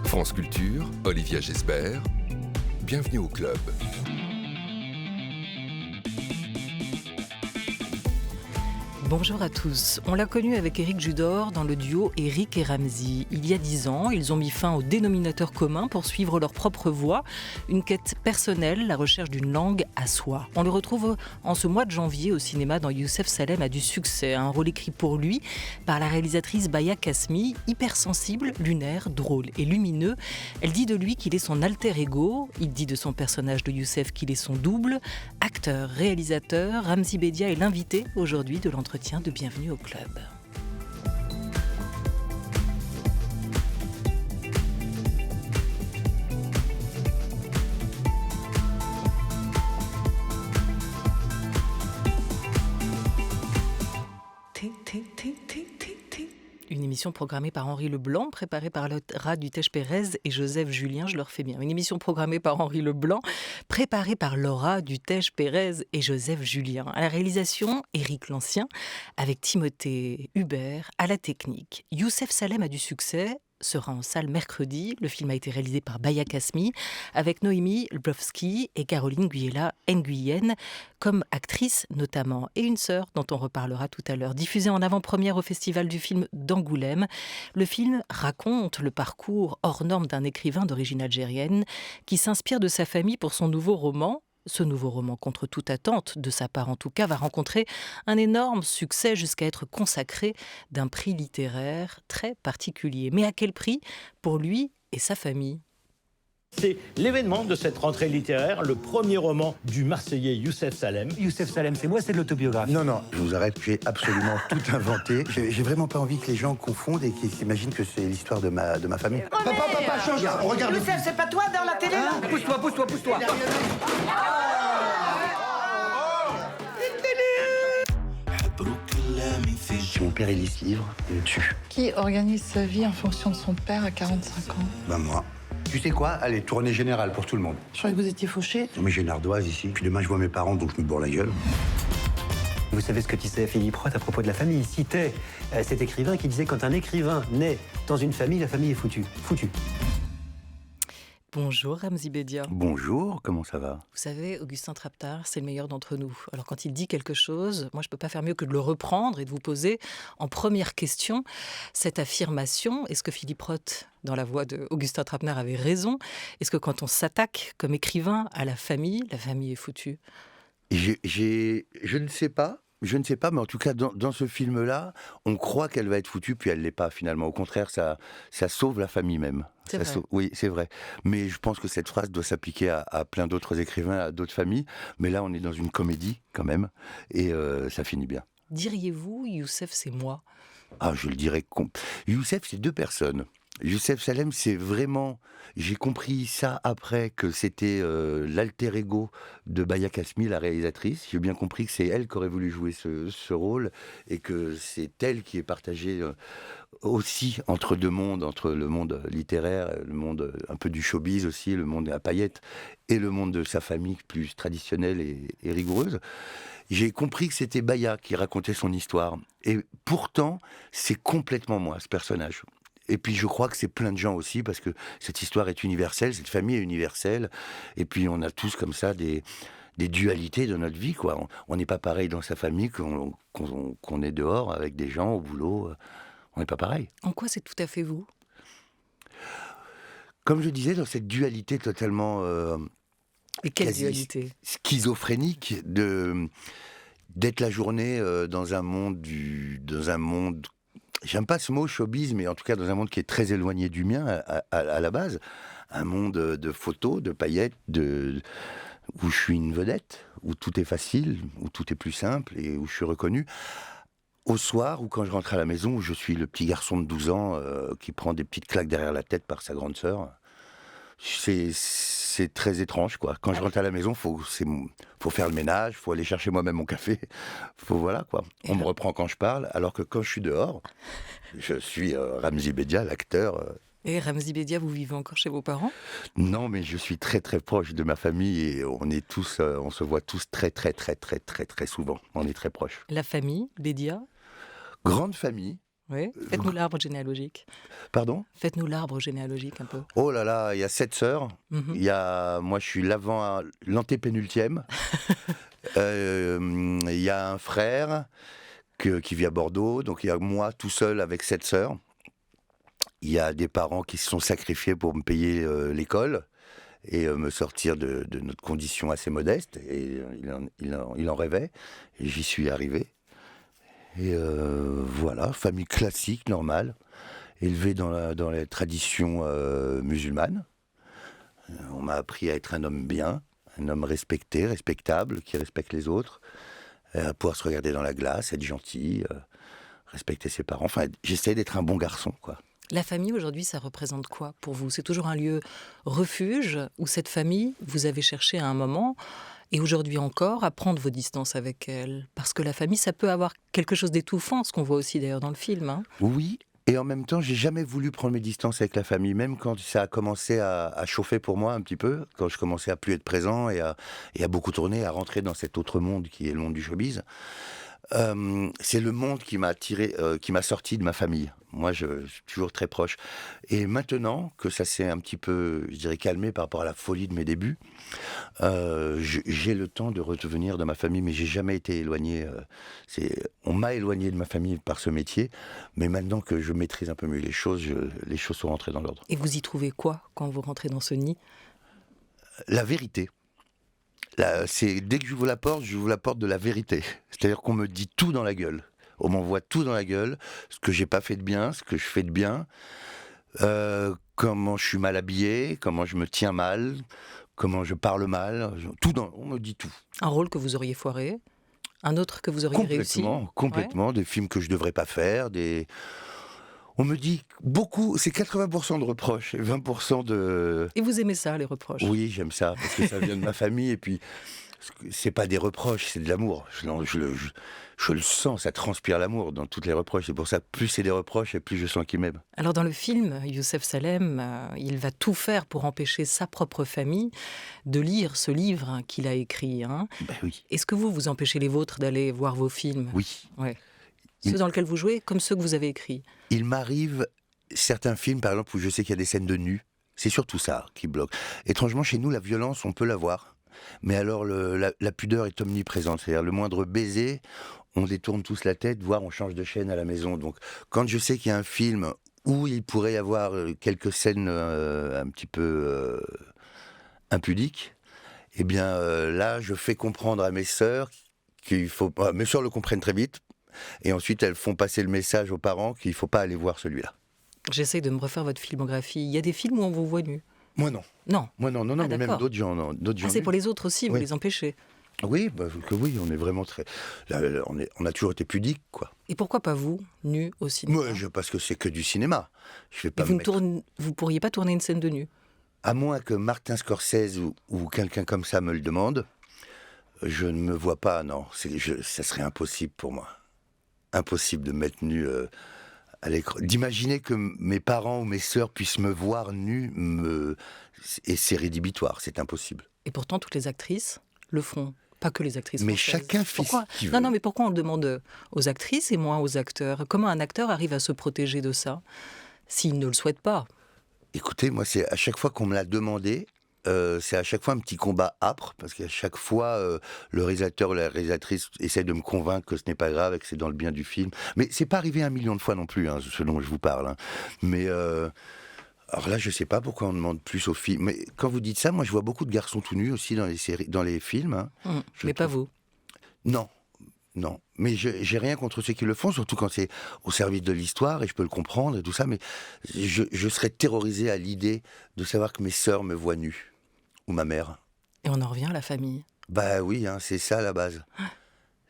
France Culture, Olivia Gesbert, bienvenue au club. Bonjour à tous. On l'a connu avec Éric Judor dans le duo Éric et Ramzy. Il y a 10 ans, ils ont mis fin au dénominateur commun pour suivre leur propre voie, une quête personnelle, la recherche d'une langue à soi. On le retrouve en ce mois de janvier au cinéma dans Youssef Salem a du succès, un rôle écrit pour lui par la réalisatrice Baya Kasmi, hypersensible, lunaire, drôle et lumineux. Elle dit de lui qu'il est son alter ego, il dit de son personnage de Youssef qu'il est son double. Acteur, réalisateur, Ramzy Bedia est l'invité aujourd'hui de l'entretien de Bienvenue au club. Une émission programmée par Henri Leblanc, préparée par Laura Dutèche-Pérez et Joseph Julien, je leur fais bien. Une émission programmée par Henri Leblanc, préparée par Laura Dutèche-Pérez et Joseph Julien. À la réalisation, Éric Lancien, avec Timothée Hubert, à la technique. Youssef Salem a du succès, sera en salle mercredi. Le film a été réalisé par Baya Kasmi avec Noémie Lbrowski et Caroline Guyela Nguyen comme actrice notamment, et une sœur dont on reparlera tout à l'heure. Diffusé en avant-première au Festival du film d'Angoulême, le film raconte le parcours hors norme d'un écrivain d'origine algérienne qui s'inspire de sa famille pour son nouveau roman. Ce nouveau roman, contre toute attente, de sa part en tout cas, va rencontrer un énorme succès jusqu'à être consacré d'un prix littéraire très particulier. Mais à quel prix pour lui et sa famille ? C'est l'événement de cette rentrée littéraire, le premier roman du Marseillais Youssef Salem. Youssef Salem, c'est moi, c'est de l'autobiographie. Non, je vous arrête, j'ai absolument tout inventé. J'ai vraiment pas envie que les gens confondent et qu'ils s'imaginent que c'est l'histoire de ma famille. Papa, change, regarde. Youssef, c'est pas toi dans la télé là ? Pousse-toi. Si mon père il lit ce livre, il me tue. Qui organise sa vie en fonction de son père à 45 ans ? Ben moi. Tu sais quoi? Allez, tournée générale pour tout le monde. Je croyais que vous étiez fauché. Non mais j'ai une ardoise ici, puis demain je vois mes parents donc je me bourre la gueule. Vous savez ce que disait Philippe Roth à propos de la famille? Il citait cet écrivain qui disait quand un écrivain naît dans une famille, la famille est foutue. Bonjour Ramzy Bedia. Bonjour, comment ça va? Vous savez, Augustin Trapenard, c'est le meilleur d'entre nous. Alors quand il dit quelque chose, moi je ne peux pas faire mieux que de le reprendre et de vous poser en première question cette affirmation. Est-ce que Philippe Roth, dans la voix d'Augustin Trapenard, avait raison? Est-ce que quand on s'attaque comme écrivain à la famille est foutue? Je ne sais pas. Mais en tout cas, dans ce film-là, on croit qu'elle va être foutue, puis elle ne l'est pas, finalement. Au contraire, ça sauve la famille même. C'est vrai. Oui, c'est vrai. Mais je pense que cette phrase doit s'appliquer à plein d'autres écrivains, à d'autres familles. Mais là, on est dans une comédie, quand même, et ça finit bien. Diriez-vous, Youssef, c'est moi? Ah, je le dirais. Youssef, c'est deux personnes. Youssef Salem, c'est vraiment... J'ai compris ça après, que c'était l'alter ego de Baya Kasmi, la réalisatrice. J'ai bien compris que c'est elle qui aurait voulu jouer ce rôle et que c'est elle qui est partagée aussi entre deux mondes, entre le monde littéraire, le monde un peu du showbiz aussi, le monde à paillettes, et le monde de sa famille plus traditionnelle et rigoureuse. J'ai compris que c'était Baya qui racontait son histoire. Et pourtant, c'est complètement moi, ce personnage. Et puis je crois que c'est plein de gens aussi, parce que cette histoire est universelle, cette famille est universelle, et puis on a tous comme ça des dualités dans notre vie, quoi. On n'est pas pareil dans sa famille qu'on est dehors avec des gens au boulot, on n'est pas pareil. En quoi c'est tout à fait vous? Comme je disais, dans cette dualité totalement... Et quelle dualité? Schizophrénique, d'être la journée dans un monde j'aime pas ce mot showbiz, mais en tout cas dans un monde qui est très éloigné du mien à la base. Un monde de photos, de paillettes, où je suis une vedette, où tout est facile, où tout est plus simple et où je suis reconnu. Au soir, ou quand je rentre à la maison, où je suis le petit garçon de 12 ans qui prend des petites claques derrière la tête par sa grande sœur. C'est très étrange, quoi. Quand je rentre à la maison, faut faire le ménage, faut aller chercher moi-même mon café, voilà, quoi. On me reprend quand je parle, alors que quand je suis dehors, je suis Ramzy Bedia, l'acteur Et Ramzy Bedia, vous vivez encore chez vos parents? Non, mais je suis très très proche de ma famille et on est tous, on se voit tous très très très très très très souvent. On est très proches. La famille, Bedia? Grande famille. Oui. Faites-nous l'arbre généalogique. Pardon? Faites-nous l'arbre généalogique un peu. Oh là là, il y a 7 sœurs. Mhm. Moi, je suis l'antépénultième. Il y a un frère qui vit à Bordeaux. Donc il y a moi tout seul avec 7 sœurs. Il y a des parents qui se sont sacrifiés pour me payer l'école et me sortir de notre condition assez modeste. Et il en rêvait. Et j'y suis arrivé. Et voilà, famille classique, normale, élevée dans les traditions musulmanes. On m'a appris à être un homme bien, un homme respecté, respectable, qui respecte les autres, à pouvoir se regarder dans la glace, être gentil, respecter ses parents. Enfin, j'essaie d'être un bon garçon, quoi. La famille, aujourd'hui, ça représente quoi pour vous? C'est toujours un lieu refuge où cette famille, vous avez cherché à un moment, et aujourd'hui encore, à prendre vos distances avec elle? Parce que la famille, ça peut avoir quelque chose d'étouffant, ce qu'on voit aussi d'ailleurs dans le film. Hein. Oui, et en même temps, j'ai jamais voulu prendre mes distances avec la famille, même quand ça a commencé à chauffer pour moi un petit peu, quand je commençais à plus être présent et à beaucoup tourner, à rentrer dans cet autre monde qui est le monde du showbiz. C'est le monde qui m'a qui m'a sorti de ma famille. Moi, je suis toujours très proche. Et maintenant que ça s'est un petit peu, je dirais, calmé par rapport à la folie de mes débuts, j'ai le temps de revenir dans ma famille, mais j'ai jamais été éloigné. On m'a éloigné de ma famille par ce métier, mais maintenant que je maîtrise un peu mieux les choses sont rentrées dans l'ordre. Et vous y trouvez quoi quand vous rentrez dans ce nid? La vérité. Là, dès que j'ouvre la porte de la vérité. C'est-à-dire qu'on me dit tout dans la gueule. On m'envoie tout dans la gueule, ce que j'ai pas fait de bien, ce que je fais de bien, comment je suis mal habillé, comment je me tiens mal, comment je parle mal, on me dit tout. Un rôle que vous auriez foiré? Un autre que vous auriez réussi? Complètement, ouais. Des films que je devrais pas faire, On me dit beaucoup, c'est 80% de reproches et 20% de... Et vous aimez ça, les reproches? Oui, j'aime ça, parce que ça vient de ma famille, et puis c'est pas des reproches, c'est de l'amour. Je le sens, ça transpire l'amour dans toutes les reproches. C'est pour ça, plus c'est des reproches, et plus je sens qu'il m'aime. Alors dans le film, Youssef Salem, il va tout faire pour empêcher sa propre famille de lire ce livre qu'il a écrit. Hein. Ben oui. Est-ce que vous empêchez les vôtres d'aller voir vos films? Oui. Ouais. Ceux dans lesquels vous jouez, comme ceux que vous avez écrits? Il m'arrive certains films, par exemple, où je sais qu'il y a des scènes de nu. C'est surtout ça qui bloque. Étrangement, chez nous, la violence, on peut la voir. Mais alors, la pudeur est omniprésente. C'est-à-dire, le moindre baiser, on détourne tous la tête, voire on change de chaîne à la maison. Donc, quand je sais qu'il y a un film où il pourrait y avoir quelques scènes un petit peu impudiques, eh bien, là, je fais comprendre à mes sœurs qu'il faut... Mes sœurs le comprennent très vite. Et ensuite, elles font passer le message aux parents qu'il ne faut pas aller voir celui-là. J'essaye de me refaire votre filmographie. Il y a des films où on vous voit nu? Moi non. Non. Moi non, mais d'accord. même d'autres gens. C'est pour les autres aussi, vous Oui. les empêchez? Oui, oui, on est vraiment très... Là, on a toujours été pudiques, quoi. Et pourquoi pas vous, nu au cinéma? Moi, parce que c'est que du cinéma. Je vais pas Mais vous pourriez pas tourner une scène de nu? À moins que Martin Scorsese ou quelqu'un comme ça me le demande, je ne me vois pas, non. Ça serait impossible pour moi. Impossible de me mettre nu à l'écran. D'imaginer que mes parents ou mes sœurs puissent me voir nu, et c'est rédhibitoire, c'est impossible. Et pourtant, toutes les actrices le font. Pas que les actrices Mais françaises. chacun fait ce qu'il veut. Non, mais pourquoi on le demande aux actrices et moins aux acteurs? Comment un acteur arrive à se protéger de ça, s'il ne le souhaite pas? Écoutez, moi, c'est à chaque fois qu'on me l'a demandé, c'est à chaque fois un petit combat âpre, parce qu'à chaque fois, le réalisateur ou la réalisatrice essaie de me convaincre que ce n'est pas grave et que c'est dans le bien du film. Mais c'est pas arrivé 1 million de fois non plus, hein, ce dont je vous parle. Hein. Mais alors là, je sais pas pourquoi on demande plus aux filles. Mais quand vous dites ça, moi, je vois beaucoup de garçons tout nus aussi dans les séries, dans les films. Hein. Mais pas vous. Non. Mais j'ai rien contre ceux qui le font, surtout quand c'est au service de l'histoire, et je peux le comprendre et tout ça, mais je serais terrorisé à l'idée de savoir que mes sœurs me voient nu. Ou ma mère. Et on en revient à la famille. Bah oui, hein, c'est ça la base.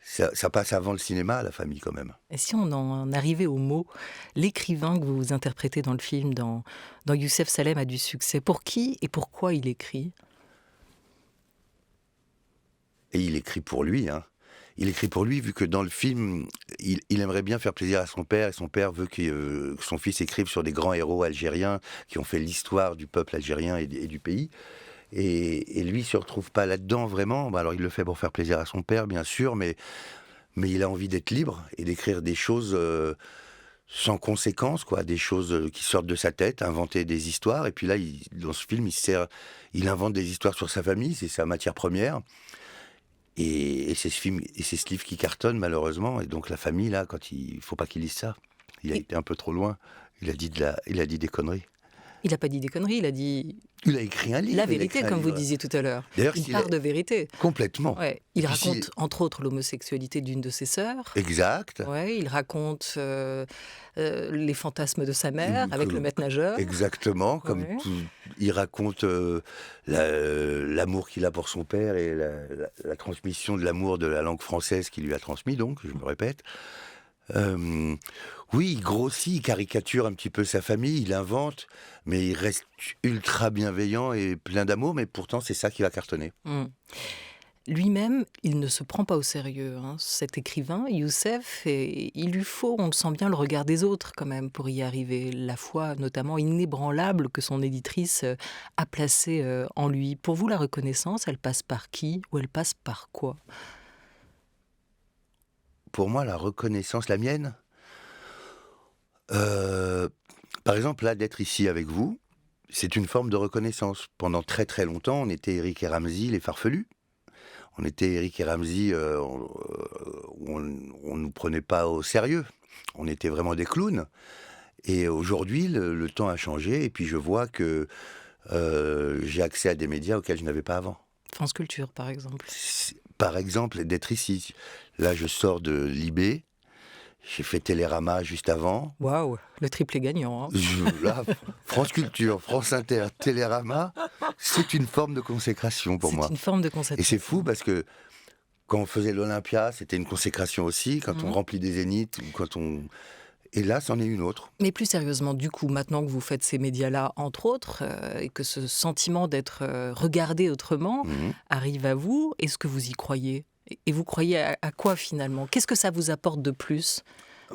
Ça passe avant le cinéma, la famille, quand même. Et si on en arrivait au mot, l'écrivain que vous interprétez dans le film, dans Youssef Salem a du succès, pour qui et pourquoi il écrit? Et il écrit pour lui, hein. il écrit pour lui, vu que dans le film, il aimerait bien faire plaisir à son père, et son père veut que son fils écrive sur des grands héros algériens qui ont fait l'histoire du peuple algérien et du pays. Et lui, il se retrouve pas là-dedans vraiment. Bah, alors, il le fait pour faire plaisir à son père, bien sûr, mais il a envie d'être libre et d'écrire des choses sans conséquence, quoi, des choses qui sortent de sa tête, inventer des histoires. Et puis là, dans ce film, il invente des histoires sur sa famille, c'est sa matière première. Et c'est ce livre qui cartonne, malheureusement. Et donc, la famille, là, il faut pas qu'il lise ça. Il a été un peu trop loin. Il a dit des conneries. Il n'a pas dit des conneries, il a dit Il a écrit un livre. la vérité, comme vous disiez tout à l'heure. D'ailleurs, Il part de vérité. Complètement. Ouais. Il raconte, entre autres, l'homosexualité d'une de ses sœurs. Exact. Ouais, il raconte les fantasmes de sa mère avec le maître nageur. Exactement. Comme Ouais. il raconte l'amour qu'il a pour son père et la transmission de l'amour de la langue française qu'il lui a transmis, donc, je me répète. Oui, il grossit, il caricature un petit peu sa famille, il invente, mais il reste ultra bienveillant et plein d'amour, mais pourtant c'est ça qui va cartonner. Lui-même, il ne se prend pas au sérieux, hein. Cet écrivain, Youssef, et il lui faut, on le sent bien, le regard des autres quand même pour y arriver. La foi notamment inébranlable que son éditrice a placée en lui. Pour vous, la reconnaissance, elle passe par qui ou elle passe par quoi ? Pour moi, la reconnaissance, la mienne, par exemple, là, d'être ici avec vous, c'est une forme de reconnaissance. Pendant très très longtemps, on était Eric et Ramzy, les farfelus. On était Eric et Ramzy, on ne nous prenait pas au sérieux. On était vraiment des clowns. Et aujourd'hui, le temps a changé, et puis je vois que j'ai accès à des médias auxquels je n'avais pas avant. France Culture, par exemple. Par exemple, d'être ici. Là, je sors de l'IB. J'ai fait Télérama juste avant. Waouh, le triplé gagnant. Hein. Là, France Culture, France Inter, Télérama, c'est une forme de consécration pour moi. C'est une forme de consécration. Et c'est fou parce que quand on faisait l'Olympia, c'était une consécration aussi. Quand on remplit des zéniths, ou quand on... Et là, c'en est une autre. Mais plus sérieusement, du coup, maintenant que vous faites ces médias-là, entre autres, et que ce sentiment d'être regardé autrement arrive à vous, est-ce que vous y croyez ? Et vous croyez à quoi finalement ? Qu'est-ce que ça vous apporte de plus ?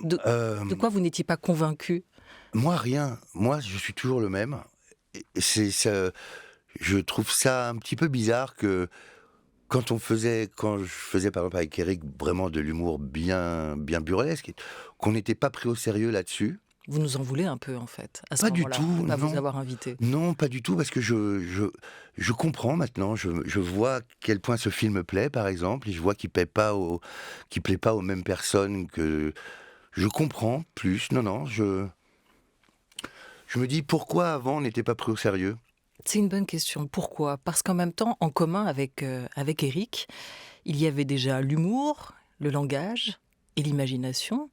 De quoi vous n'étiez pas convaincu ? Moi, rien. Moi, je suis toujours le même. Je trouve ça un petit peu bizarre que quand je faisais par exemple avec Eric vraiment de l'humour bien burlesque, qu'on n'était pas pris au sérieux là-dessus. Vous nous en voulez un peu, en fait, à ce Pas du moment-là, tout, de pas non. vous avoir invité. Non, pas du tout, parce que je comprends maintenant. Je vois à quel point ce film plaît, par exemple, et je vois qu'il plaît pas aux mêmes personnes que... Je comprends plus. Non, je me dis pourquoi avant on n'était pas pris au sérieux. C'est une bonne question. Pourquoi ? Parce qu'en même temps, en commun avec Eric, il y avait déjà l'humour, le langage et l'imagination.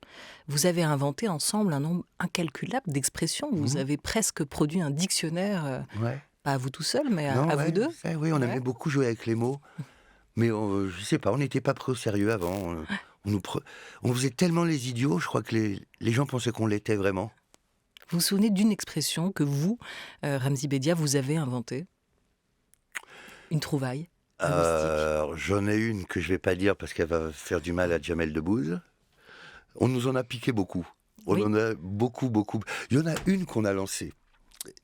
Vous avez inventé ensemble un nombre incalculable d'expressions. Vous avez presque produit un dictionnaire, Ouais. pas à vous tout seul, mais Non, à ouais, vous deux. Oui, on aimait beaucoup jouer avec les mots. Mais je sais pas, on n'était pas pris au sérieux avant. On faisait tellement les idiots, je crois que les gens pensaient qu'on l'était vraiment. Vous vous souvenez d'une expression que vous, Ramzy Bedia, vous avez inventée ? Une trouvaille linguistique. J'en ai une que je vais pas dire parce qu'elle va faire du mal à Jamel Debbouze. On nous en a piqué beaucoup. On en a beaucoup. Il y en a une qu'on a lancée.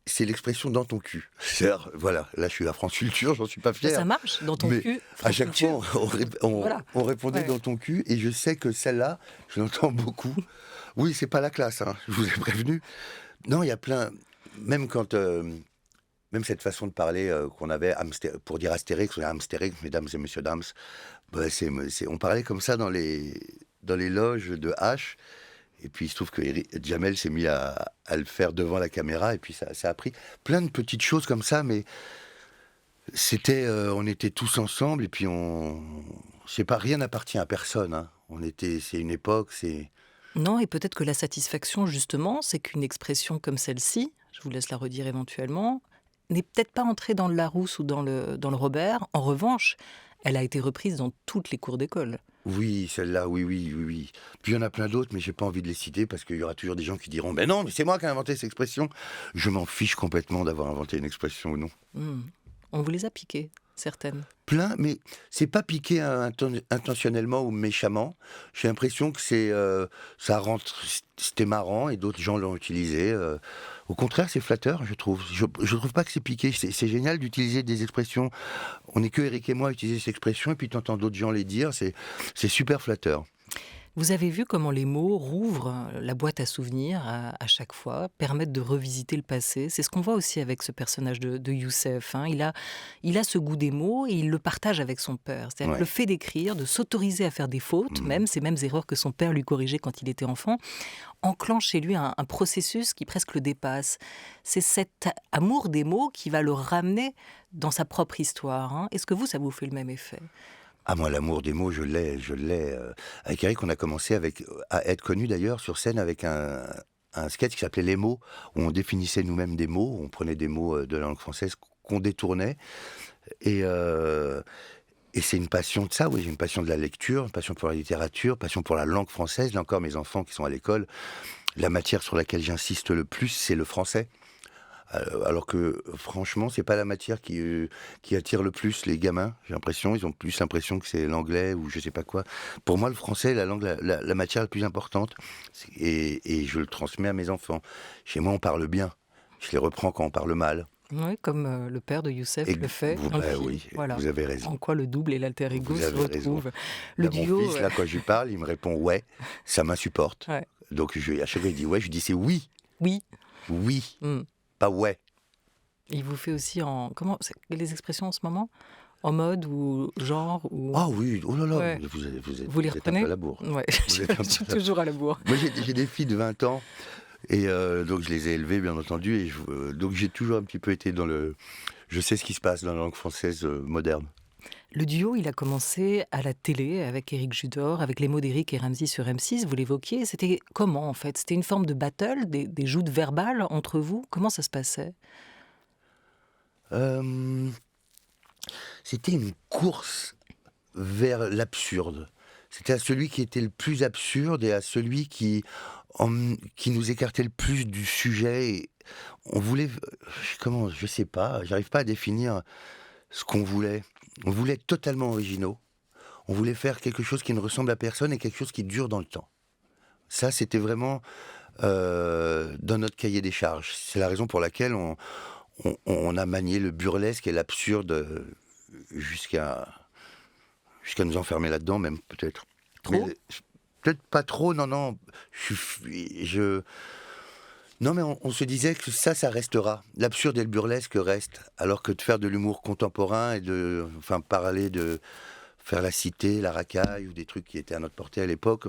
C'est l'expression dans ton cul. C'est-à-dire, voilà, là je suis à France Culture, j'en suis pas fier. Ça marche, dans ton Mais cul. à chaque Culture. fois, Voilà. on répondait dans ton cul, et je sais que celle-là, je l'entends beaucoup. Oui, c'est pas la classe, hein, je vous ai prévenu. Non, il y a plein, même quand, même cette façon de parler qu'on avait, pour dire Astérix, on a Amstérix, mesdames et messieurs dames, bah, on parlait comme ça dans les loges de H. Et puis il se trouve que Jamel s'est mis à le faire devant la caméra, et puis ça a pris plein de petites choses comme ça, mais c'était, on était tous ensemble, et puis je sais pas, rien n'appartient à personne. Hein. C'est une époque, c'est... Non, et peut-être que la satisfaction, justement, c'est qu'une expression comme celle-ci, je vous laisse la redire éventuellement, n'est peut-être pas entrée dans le Larousse ou dans le Robert. En revanche, elle a été reprise dans toutes les cours d'école. Oui, celle-là, oui. Puis il y en a plein d'autres, mais j'ai pas envie de les citer parce qu'il y aura toujours des gens qui diront « Ben non, mais c'est moi qui ai inventé cette expression !» Je m'en fiche complètement d'avoir inventé une expression ou non. On vous les a piquées, certaines. Plein, mais c'est pas piqué intentionnellement ou méchamment. J'ai l'impression que ça rentre, c'était marrant et d'autres gens l'ont utilisé. Au contraire, c'est flatteur, je trouve. Je trouve pas que c'est piqué. C'est génial d'utiliser des expressions. On n'est que Eric et moi à utiliser ces expressions et puis t'entends d'autres gens les dire. C'est super flatteur. Vous avez vu comment les mots rouvrent la boîte à souvenirs à chaque fois, permettent de revisiter le passé. C'est ce qu'on voit aussi avec ce personnage de Youssef. Hein. Il a ce goût des mots et il le partage avec son père. C'est-à-dire que le fait d'écrire, de s'autoriser à faire des fautes, même ces mêmes erreurs que son père lui corrigeait quand il était enfant, enclenche chez lui un processus qui presque le dépasse. C'est cet amour des mots qui va le ramener dans sa propre histoire. Hein. Est-ce que ça vous fait le même effet ? Ah, moi, l'amour des mots, je l'ai. Avec Eric, on a commencé à être connus d'ailleurs sur scène avec un sketch qui s'appelait Les mots, où on définissait nous-mêmes des mots, on prenait des mots de la langue française qu'on détournait. Et c'est une passion de ça, oui, j'ai une passion de la lecture, une passion pour la littérature, une passion pour la langue française. Là encore, mes enfants qui sont à l'école, la matière sur laquelle j'insiste le plus, c'est le français. Alors que franchement, c'est pas la matière qui attire le plus les gamins. J'ai l'impression, ils ont plus l'impression que c'est l'anglais ou je sais pas quoi. Pour moi, le français est la langue, la matière la plus importante. Et je le transmets à mes enfants. Chez moi, on parle bien. Je les reprends quand on parle mal. Oui, comme le père de Youssef le fait. Oui, voilà. Vous avez raison. En quoi le double et l'alter ego se retrouvent. Le duo. Mon fils, là, quand je lui parle, il me répond ouais, ça m'insupporte. Ouais. Donc à chaque fois, il dit ouais, je dis c'est oui. Oui. Oui. Pas ouais. Il vous fait aussi comment les expressions en ce moment, en mode ou genre ou... Ah oui, oh là là, ouais. vous les reprenez? Un peu à la bourre. Ouais, je suis toujours à la bourre. Moi j'ai des filles de 20 ans et donc je les ai élevées bien entendu et donc j'ai toujours un petit peu été je sais ce qui se passe dans la langue française moderne. Le duo, il a commencé à la télé avec Éric Judor, avec les mots d'Éric et Ramzy sur M6, vous l'évoquiez. C'était comment en fait ? C'était une forme de battle, des joutes verbales entre vous ? Comment ça se passait ? C'était une course vers l'absurde. C'était à celui qui était le plus absurde et à celui qui nous écartait le plus du sujet. Et on voulait, je sais pas, j'arrive pas à définir ce qu'on voulait. On voulait être totalement originaux. On voulait faire quelque chose qui ne ressemble à personne et quelque chose qui dure dans le temps. Ça, c'était vraiment dans notre cahier des charges. C'est la raison pour laquelle on a manié le burlesque et l'absurde jusqu'à nous enfermer là-dedans, même peut-être. Trop ? Peut-être pas trop, non. Non, mais on se disait que ça restera. L'absurde et le burlesque restent. Alors que de faire de l'humour contemporain et parler de faire la cité, la racaille ou des trucs qui étaient à notre portée à l'époque,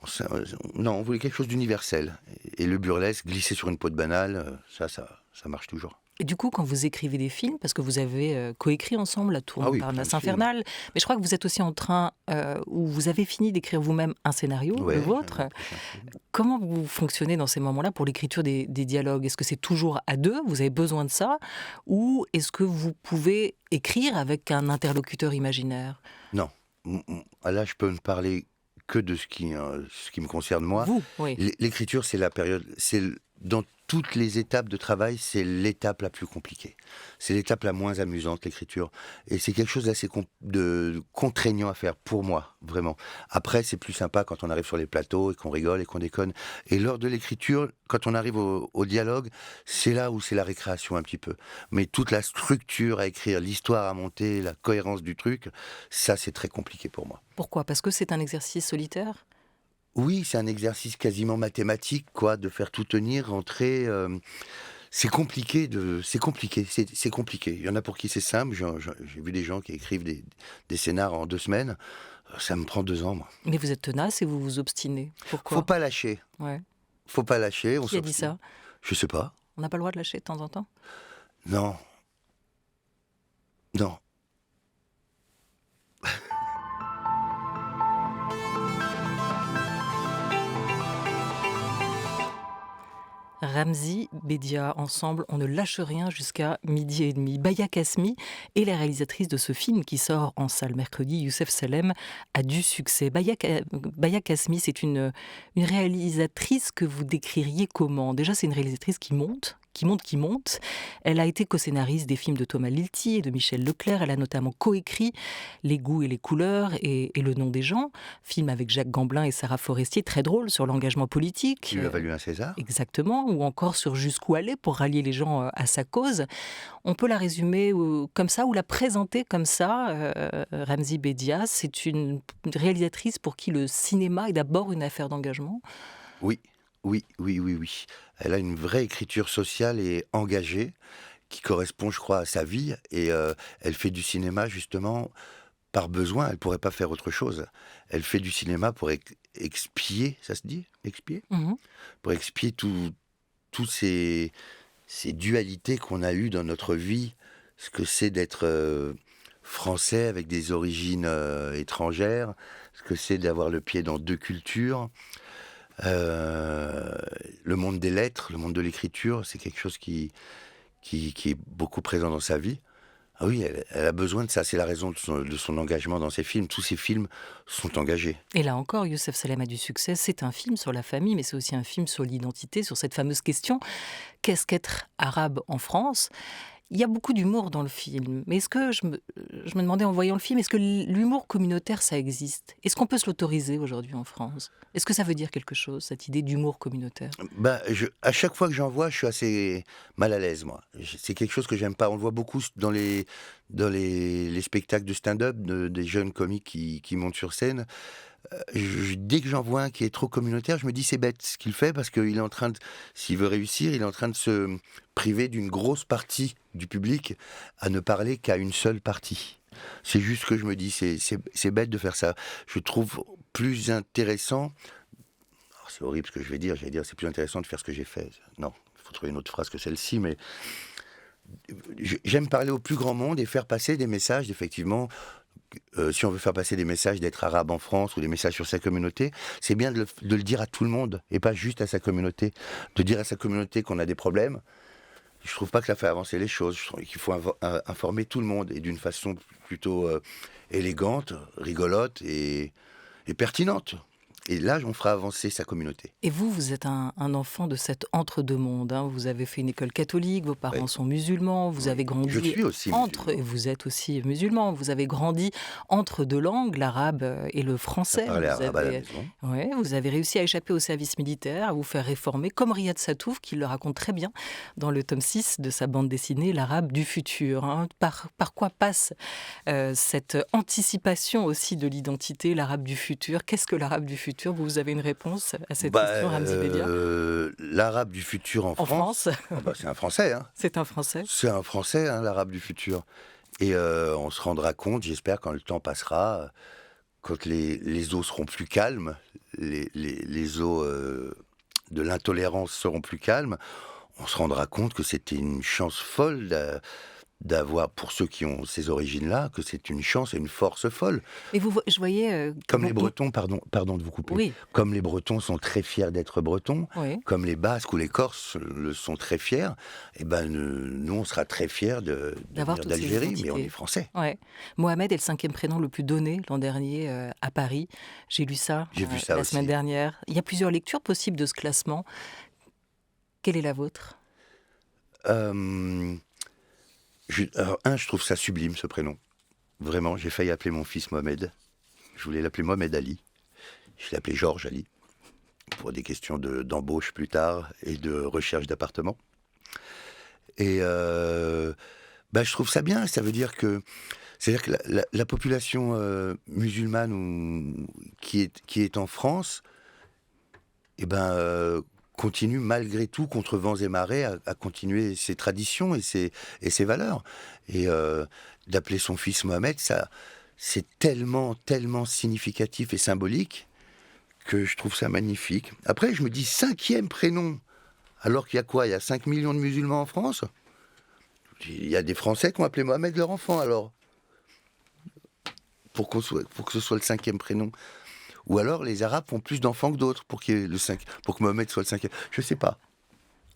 on voulait quelque chose d'universel. Et le burlesque, glisser sur une peau de banane, ça marche toujours. Et du coup, quand vous écrivez des films, parce que vous avez coécrit ensemble La Tour Montparnasse Infernale, mais je crois que vous êtes aussi en train, où vous avez fini d'écrire vous-même un scénario, le vôtre. Comment vous fonctionnez dans ces moments-là pour l'écriture des dialogues ? Est-ce que c'est toujours à deux, vous avez besoin de ça, ou est-ce que vous pouvez écrire avec un interlocuteur imaginaire ? Non. Là, je peux ne parler que de ce qui me concerne moi. Vous, oui. L'écriture, c'est la période... Dans toutes les étapes de travail, c'est l'étape la plus compliquée. C'est l'étape la moins amusante, l'écriture. Et c'est quelque chose d'assez contraignant à faire, pour moi, vraiment. Après, c'est plus sympa quand on arrive sur les plateaux et qu'on rigole et qu'on déconne. Et lors de l'écriture, quand on arrive au dialogue, c'est là où c'est la récréation un petit peu. Mais toute la structure à écrire, l'histoire à monter, la cohérence du truc, ça, c'est très compliqué pour moi. Pourquoi ? Parce que c'est un exercice solitaire ? Oui, c'est un exercice quasiment mathématique, quoi, de faire tout tenir, rentrer. C'est compliqué. C'est compliqué. Il y en a pour qui c'est simple. J'ai vu des gens qui écrivent des scénars en 2 semaines. Ça me prend 2 ans, moi. Mais vous êtes tenace et vous vous obstinez. Pourquoi ? Faut pas lâcher. Ouais. Faut pas lâcher. Qui a dit ça ? Je sais pas. On n'a pas le droit de lâcher de temps en temps ? Non. Non. Ramzy, Bédia, ensemble, on ne lâche rien jusqu'à 12h30. Baya Kasmi est la réalisatrice de ce film qui sort en salle mercredi. Youssef Salem a du succès. Baya Kasmi, c'est une réalisatrice que vous décririez comment ? Déjà, c'est une réalisatrice qui monte, qui monte. Elle a été co-scénariste des films de Thomas Lilti et de Michel Leclerc. Elle a notamment coécrit Les goûts et les couleurs et Le nom des gens, film avec Jacques Gamblin et Sarah Forestier, très drôle sur l'engagement politique. Qui lui a valu un César. Exactement, ou encore sur Jusqu'où aller pour rallier les gens à sa cause. On peut la résumer comme ça ou la présenter comme ça. Ramzy Bedia, c'est une réalisatrice pour qui le cinéma est d'abord une affaire d'engagement. Oui. Elle a une vraie écriture sociale et engagée qui correspond, je crois, à sa vie. Et elle fait du cinéma, justement, par besoin. Elle ne pourrait pas faire autre chose. Elle fait du cinéma pour expier, ça se dit ? Expier ? Pour expier toutes ces dualités qu'on a eues dans notre vie. Ce que c'est d'être français avec des origines étrangères. Ce que c'est d'avoir le pied dans deux cultures. Le monde des lettres, le monde de l'écriture, c'est quelque chose qui est beaucoup présent dans sa vie. Ah oui, elle a besoin de ça, c'est la raison de son engagement dans ses films. Tous ses films sont engagés. Et là encore, Youssef Salem a du succès. C'est un film sur la famille, mais c'est aussi un film sur l'identité, sur cette fameuse question, qu'est-ce qu'être arabe en France ? Il y a beaucoup d'humour dans le film, mais est-ce que je me demandais en voyant le film, est-ce que l'humour communautaire, ça existe ? Est-ce qu'on peut se l'autoriser aujourd'hui en France ? Est-ce que ça veut dire quelque chose, cette idée d'humour communautaire ? À chaque fois que j'en vois, je suis assez mal à l'aise, moi. C'est quelque chose que j'aime pas. On le voit beaucoup dans les spectacles de stand-up, des jeunes comiques qui montent sur scène. Dès que j'en vois un qui est trop communautaire, je me dis c'est bête ce qu'il fait parce qu'il est en train de, s'il veut réussir, il est en train de se priver d'une grosse partie du public à ne parler qu'à une seule partie. C'est juste ce que je me dis, c'est bête de faire ça. Je trouve plus intéressant, c'est horrible ce que je vais dire c'est plus intéressant de faire ce que j'ai fait. Non, il faut trouver une autre phrase que celle-ci, mais j'aime parler au plus grand monde et faire passer des messages, effectivement. Si on veut faire passer des messages d'être arabe en France ou des messages sur sa communauté, c'est bien de le dire à tout le monde et pas juste à sa communauté. De dire à sa communauté qu'on a des problèmes, je trouve pas que ça fait avancer les choses. Je trouve qu'il faut informer tout le monde et d'une façon plutôt élégante, rigolote et pertinente. Et là, on fera avancer sa communauté. Et vous êtes un enfant de cet entre-deux-mondes. Hein. Vous avez fait une école catholique, vos parents sont musulmans, vous avez grandi Je suis aussi entre... Et vous êtes aussi musulman. Vous avez grandi entre deux langues, l'arabe et le français. Parler arabe à la maison. Ouais, vous avez réussi à échapper au service militaire, à vous faire réformer, comme Riyad Satouf, qui le raconte très bien dans le tome 6 de sa bande dessinée, L'Arabe du futur. Hein. Par quoi passe cette anticipation aussi de l'identité, l'arabe du futur ? Qu'est-ce que l'arabe du futur ? Vous avez une réponse à cette question, Ramzy Bedia ? L'arabe du futur en France c'est un Français. Hein. C'est un Français. C'est un Français, hein, l'arabe du futur. Et on se rendra compte, j'espère, quand le temps passera, quand les eaux seront plus calmes, les eaux de l'intolérance seront plus calmes, on se rendra compte que c'était une chance folle d'avoir, pour ceux qui ont ces origines-là, que c'est une chance et une force folle. Et je voyais... Comme les Bretons, pardon de vous couper, oui. Comme les Bretons sont très fiers d'être Bretons, oui. Comme les Basques ou les Corses le sont très fiers, et nous on sera très fiers d'Algérie, mais on est français. Ouais. Mohamed est le 5e prénom le plus donné l'an dernier à Paris. J'ai lu ça, vu ça la aussi. Semaine dernière. Il y a plusieurs lectures possibles de ce classement. Quelle est la vôtre ? Je trouve ça sublime, ce prénom. Vraiment, j'ai failli appeler mon fils Mohamed. Je voulais l'appeler Mohamed Ali. Je l'ai appelé Georges Ali, pour des questions d'embauche plus tard et de recherche d'appartement. Et je trouve ça bien. Ça veut dire que... C'est-à-dire que la population musulmane qui est en France, continue malgré tout, contre vents et marées, à continuer ses traditions et ses valeurs. Et d'appeler son fils Mohamed, ça, c'est tellement, tellement significatif et symbolique que je trouve ça magnifique. Après, je me dis 5e prénom, alors qu'il y a quoi ? Il y a 5 millions de musulmans en France ? Il y a des Français qui ont appelé Mohamed leur enfant, alors. Pour que ce soit le 5e prénom. Ou alors les Arabes font plus d'enfants que d'autres pour que Mohamed soit le 5e. Je ne sais pas.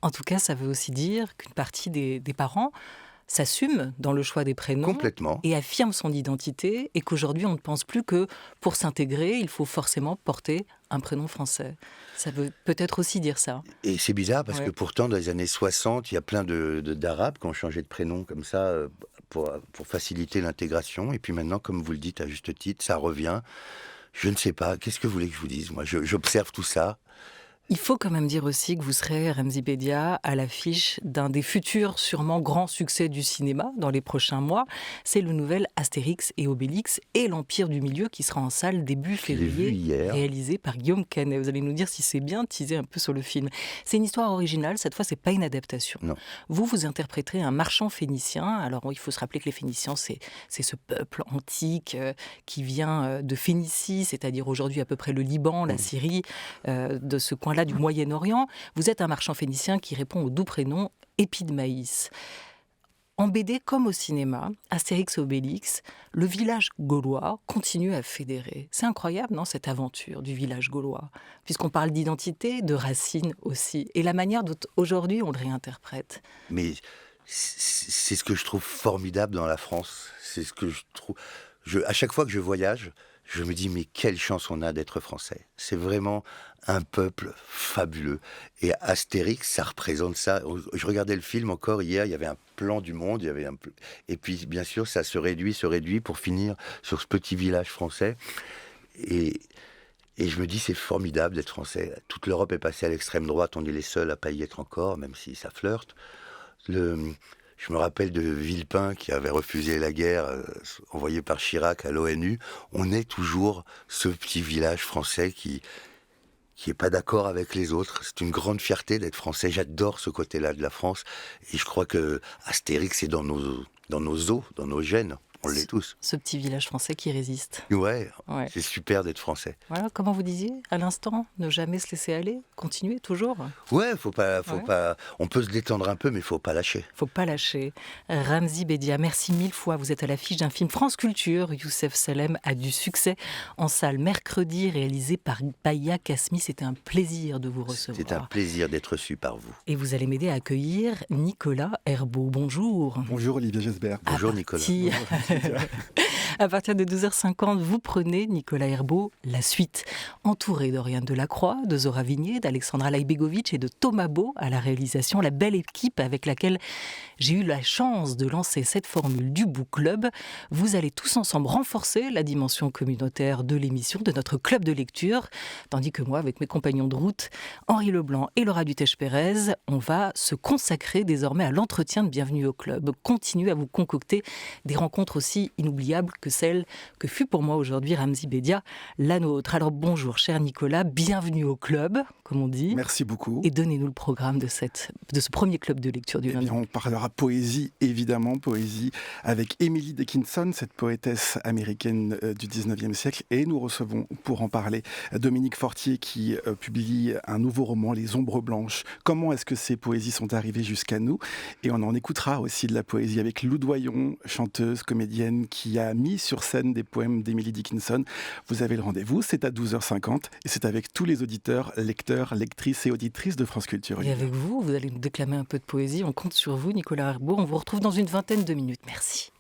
En tout cas, ça veut aussi dire qu'une partie des parents s'assume dans le choix des prénoms Complètement. et affirme son identité, et qu'aujourd'hui on ne pense plus que pour s'intégrer, il faut forcément porter un prénom français. Ça veut peut-être aussi dire ça. Et c'est bizarre parce Ouais. que pourtant, dans les années 60, il y a plein d'Arabes qui ont changé de prénom comme ça pour faciliter l'intégration. Et puis maintenant, comme vous le dites à juste titre, ça revient. Je ne sais pas. Qu'est-ce que vous voulez que je vous dise? Moi, j'observe tout ça. Il faut quand même dire aussi que vous serez, Ramzy Bedia, à l'affiche d'un des futurs sûrement grands succès du cinéma dans les prochains mois. C'est le nouvel Astérix et Obélix et l'Empire du Milieu qui sera en salle début Je l'ai vu février, hier. réalisé par Guillaume Canet. Vous allez nous dire si c'est bien teaser un peu sur le film. C'est une histoire originale, cette fois c'est pas une adaptation. Non. Vous interpréterez un marchand phénicien. Alors il faut se rappeler que les Phéniciens, c'est ce peuple antique qui vient de Phénicie, c'est-à-dire aujourd'hui à peu près le Liban, la Syrie, de ce coin-là du Moyen-Orient. Vous êtes un marchand phénicien qui répond au doux prénom Épi de Maïs. En BD comme au cinéma, Astérix et Obélix, le village gaulois continue à fédérer. C'est incroyable, non, cette aventure du village gaulois, puisqu'on parle d'identité, de racines aussi, et la manière dont aujourd'hui on le réinterprète. Mais c'est ce que je trouve formidable dans la France. C'est ce que je trouve. À chaque fois que je voyage, je me dis, mais quelle chance on a d'être français. C'est vraiment un peuple fabuleux. Et Astérix, ça représente ça. Je regardais le film encore hier, il y avait un plan du monde, et puis bien sûr, ça se réduit pour finir sur ce petit village français. Et je me dis, c'est formidable d'être français. Toute l'Europe est passée à l'extrême droite, on est les seuls à pas y être encore, même si ça flirte. Je me rappelle de Villepin qui avait refusé la guerre envoyée par Chirac à l'ONU. On est toujours ce petit village français qui est pas d'accord avec les autres. C'est une grande fierté d'être français. J'adore ce côté-là de la France. Et je crois que Astérix est dans nos os, dans nos gènes. On l'est tous. Ce petit village français qui résiste. Ouais, Ouais. c'est super d'être français. Voilà, comment vous disiez à l'instant, ne jamais se laisser aller, continuer toujours. Ouais, faut pas. On peut se détendre un peu, mais faut pas lâcher. Faut pas lâcher. Ramzy Bedia, merci mille fois. Vous êtes à l'affiche d'un film France Culture. Youssef Salem a du succès en salle mercredi, réalisé par Baya Kasmi. C'était un plaisir de vous recevoir. C'est un plaisir d'être reçu par vous. Et vous allez m'aider à accueillir Nicolas Herbeau. Bonjour. Bonjour Olivier Gesbert. Bonjour Nicolas. À partir de 12h50, vous prenez, Nicolas Herbeau, la suite. Entouré d'Oriane Delacroix, de Zora Vignier, d'Alexandra Lajbegovic et de Thomas Beau à la réalisation, la belle équipe avec laquelle j'ai eu la chance de lancer cette formule du Book Club. Vous allez tous ensemble renforcer la dimension communautaire de l'émission, de notre club de lecture, tandis que moi, avec mes compagnons de route, Henri Leblanc et Laura Dutèche-Pérez, on va se consacrer désormais à l'entretien de Bienvenue au Club. Continuer à vous concocter des rencontres aussi inoubliables que celle que fut pour moi aujourd'hui Ramzy Bedia, la nôtre. Alors bonjour cher Nicolas, bienvenue au club, comme on dit. Merci beaucoup. Et donnez-nous le programme de ce premier club de lecture du lundi. On parlera poésie, évidemment, poésie avec Emily Dickinson, cette poétesse américaine du 19e siècle. Et nous recevons, pour en parler, Dominique Fortier qui publie un nouveau roman, Les Ombres Blanches. Comment est-ce que ces poésies sont arrivées jusqu'à nous? Et on en écoutera aussi de la poésie avec Lou Doyon, chanteuse, comédienne, qui a mis sur scène des poèmes d'Emily Dickinson. Vous avez le rendez-vous, c'est à 12h50 et c'est avec tous les auditeurs, lecteurs, lectrices et auditrices de France Culture. Et avec vous allez nous déclamer un peu de poésie. On compte sur vous, Nicolas Herbeau. On vous retrouve dans une vingtaine de minutes. Merci.